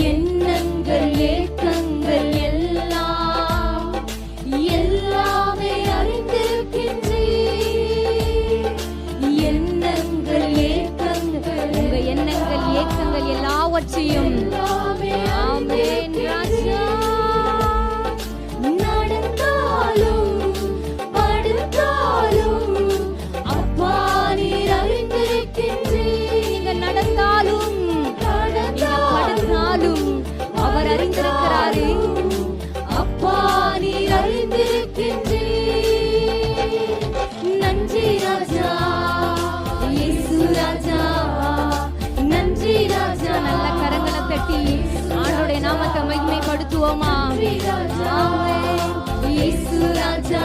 எண்ணங்கள் ஏக்கங்கள் எல்லாம் எல்லாமே அறிந்திருக்கின்றீர். எண்ணங்கள் ஏக்கங்கள் உங்க எண்ணங்கள் ஏக்கங்கள் எல்லாவற்றையும் ஆமென் ராஜா. நடந்தாலும் படுத்தாலும் அப்பா நீர் அறிந்திருக்கின்றீர். நீங்க நடந்தாலும் படுத்தாலும் அவர் அறிந்திருக்கிறாரு. அப்பா நீர் அறிந்திருக்கின்றீர். நன்றி ராஜா இயேசு ராஜா, நன்றி ராஜா. நல்ல கரங்களை தட்டி ஆண்டவருடைய நாமத்தை மகிமைப்படுத்துவோமா? ஆமென் இயேசு ராஜா.